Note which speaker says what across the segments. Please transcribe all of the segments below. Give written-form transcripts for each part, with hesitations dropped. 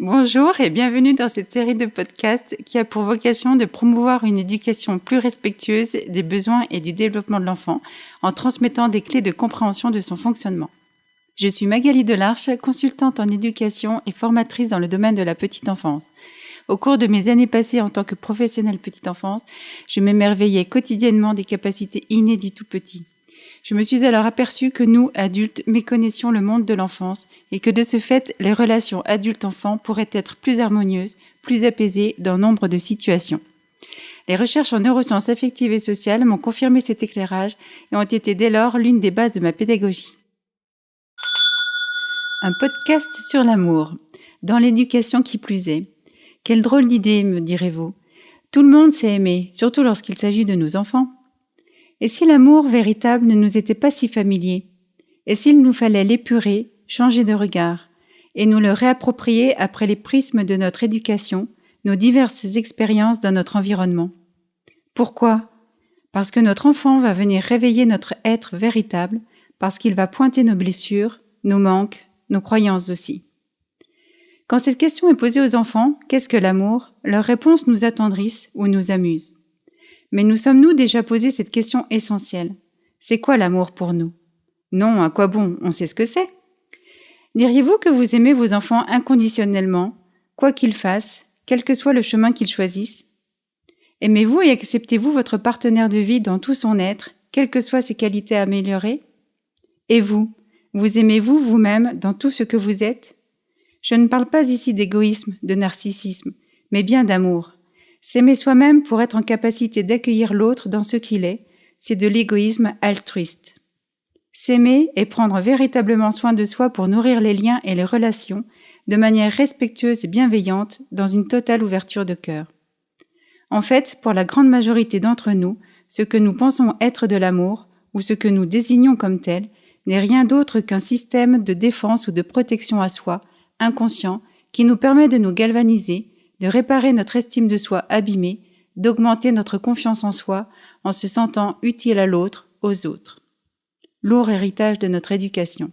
Speaker 1: Bonjour et bienvenue dans cette série de podcasts qui a pour vocation de promouvoir une éducation plus respectueuse des besoins et du développement de l'enfant en transmettant des clés de compréhension de son fonctionnement. Je suis Magali Delarche, consultante en éducation et formatrice dans le domaine de la petite enfance. Au cours de mes années passées en tant que professionnelle petite enfance, je m'émerveillais quotidiennement des capacités innées du tout petit. Je me suis alors aperçue que nous, adultes, méconnaissions le monde de l'enfance et que de ce fait, les relations adulte-enfant pourraient être plus harmonieuses, plus apaisées dans nombre de situations. Les recherches en neurosciences affectives et sociales m'ont confirmé cet éclairage et ont été dès lors l'une des bases de ma pédagogie. Un podcast sur l'amour, dans l'éducation qui plus est. Quelle drôle d'idée, me direz-vous. Tout le monde sait aimer, surtout lorsqu'il s'agit de nos enfants. Et si l'amour véritable ne nous était pas si familier? Et s'il nous fallait l'épurer, changer de regard, et nous le réapproprier après les prismes de notre éducation, nos diverses expériences dans notre environnement? Pourquoi? Parce que notre enfant va venir réveiller notre être véritable, parce qu'il va pointer nos blessures, nos manques, nos croyances aussi. Quand cette question est posée aux enfants, qu'est-ce que l'amour? Leurs réponses nous attendrissent ou nous amusent. Mais nous sommes-nous déjà posé cette question essentielle? C'est quoi l'amour pour nous? Non, à quoi bon? On sait ce que c'est. Diriez-vous que vous aimez vos enfants inconditionnellement, quoi qu'ils fassent, quel que soit le chemin qu'ils choisissent? Aimez-vous et acceptez-vous votre partenaire de vie dans tout son être, quelles que soient ses qualités à améliorer? Et vous aimez-vous vous-même dans tout ce que vous êtes? Je ne parle pas ici d'égoïsme, de narcissisme, mais bien d'amour. S'aimer soi-même pour être en capacité d'accueillir l'autre dans ce qu'il est, c'est de l'égoïsme altruiste. S'aimer et prendre véritablement soin de soi pour nourrir les liens et les relations de manière respectueuse et bienveillante dans une totale ouverture de cœur. En fait, pour la grande majorité d'entre nous, ce que nous pensons être de l'amour, ou ce que nous désignons comme tel, n'est rien d'autre qu'un système de défense ou de protection à soi, inconscient, qui nous permet de nous galvaniser, de réparer notre estime de soi abîmée, d'augmenter notre confiance en soi en se sentant utile à l'autre, aux autres. Lourd héritage de notre éducation.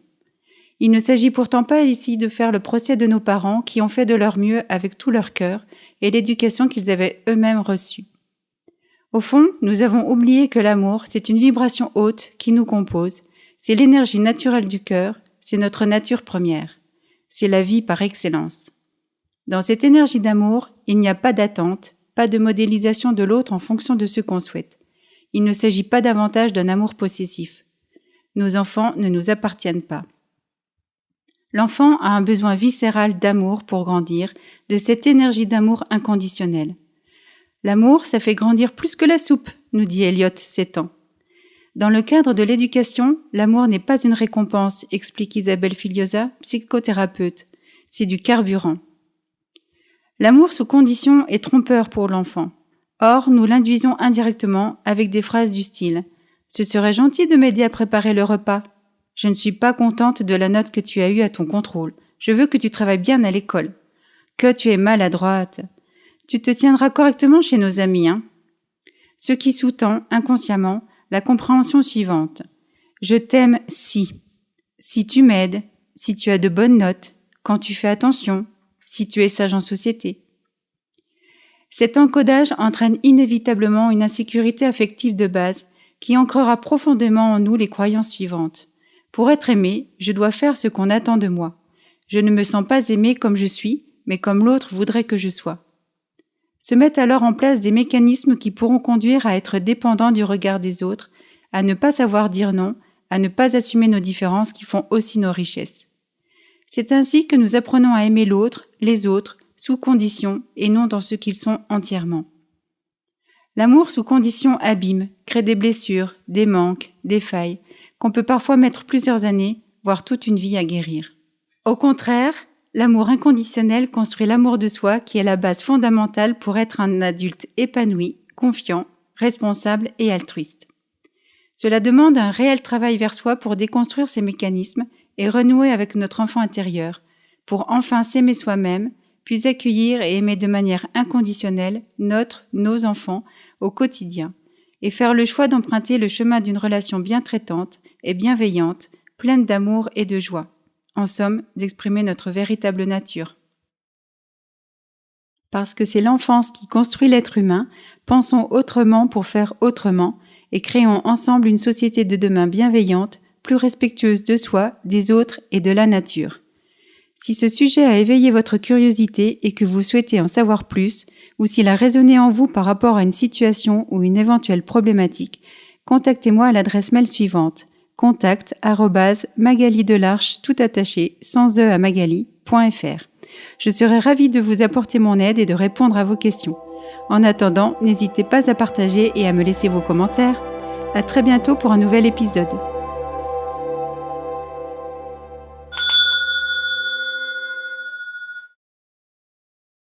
Speaker 1: Il ne s'agit pourtant pas ici de faire le procès de nos parents qui ont fait de leur mieux avec tout leur cœur et l'éducation qu'ils avaient eux-mêmes reçue. Au fond, nous avons oublié que l'amour, c'est une vibration haute qui nous compose, c'est l'énergie naturelle du cœur, c'est notre nature première, c'est la vie par excellence. Dans cette énergie d'amour, il n'y a pas d'attente, pas de modélisation de l'autre en fonction de ce qu'on souhaite. Il ne s'agit pas davantage d'un amour possessif. Nos enfants ne nous appartiennent pas. L'enfant a un besoin viscéral d'amour pour grandir, de cette énergie d'amour inconditionnel. L'amour, ça fait grandir plus que la soupe, nous dit Eliot s'étant. Dans le cadre de l'éducation, l'amour n'est pas une récompense, explique Isabelle Filiosa, psychothérapeute. C'est du carburant. L'amour sous condition est trompeur pour l'enfant. Or, nous l'induisons indirectement avec des phrases du style « Ce serait gentil de m'aider à préparer le repas. Je ne suis pas contente de la note que tu as eue à ton contrôle. Je veux que tu travailles bien à l'école. Que tu es maladroite. Tu te tiendras correctement chez nos amis, hein ?» Ce qui sous-tend, inconsciemment, la compréhension suivante. Je t'aime si. Si tu m'aides, si tu as de bonnes notes, quand tu fais attention, si tu es sage en société. Cet encodage entraîne inévitablement une insécurité affective de base qui ancrera profondément en nous les croyances suivantes. Pour être aimé, je dois faire ce qu'on attend de moi. Je ne me sens pas aimé comme je suis, mais comme l'autre voudrait que je sois. Se mettent alors en place des mécanismes qui pourront conduire à être dépendants du regard des autres, à ne pas savoir dire non, à ne pas assumer nos différences qui font aussi nos richesses. C'est ainsi que nous apprenons à aimer l'autre, les autres, sous condition et non dans ce qu'ils sont entièrement. L'amour sous condition abîme, crée des blessures, des manques, des failles, qu'on peut parfois mettre plusieurs années, voire toute une vie à guérir. Au contraire, l'amour inconditionnel construit l'amour de soi qui est la base fondamentale pour être un adulte épanoui, confiant, responsable et altruiste. Cela demande un réel travail vers soi pour déconstruire ces mécanismes et renouer avec notre enfant intérieur, pour enfin s'aimer soi-même, puis accueillir et aimer de manière inconditionnelle nos enfants au quotidien, et faire le choix d'emprunter le chemin d'une relation bien traitante et bienveillante, pleine d'amour et de joie. En somme, d'exprimer notre véritable nature. Parce que c'est l'enfance qui construit l'être humain, pensons autrement pour faire autrement et créons ensemble une société de demain bienveillante, plus respectueuse de soi, des autres et de la nature. Si ce sujet a éveillé votre curiosité et que vous souhaitez en savoir plus, ou s'il a résonné en vous par rapport à une situation ou une éventuelle problématique, contactez-moi à l'adresse mail suivante: contact@magalidelarche tout attaché sans e à magali.fr. Je serai ravie de vous apporter mon aide et de répondre à vos questions. En attendant, n'hésitez pas à partager et à me laisser vos commentaires. À très bientôt pour un nouvel épisode.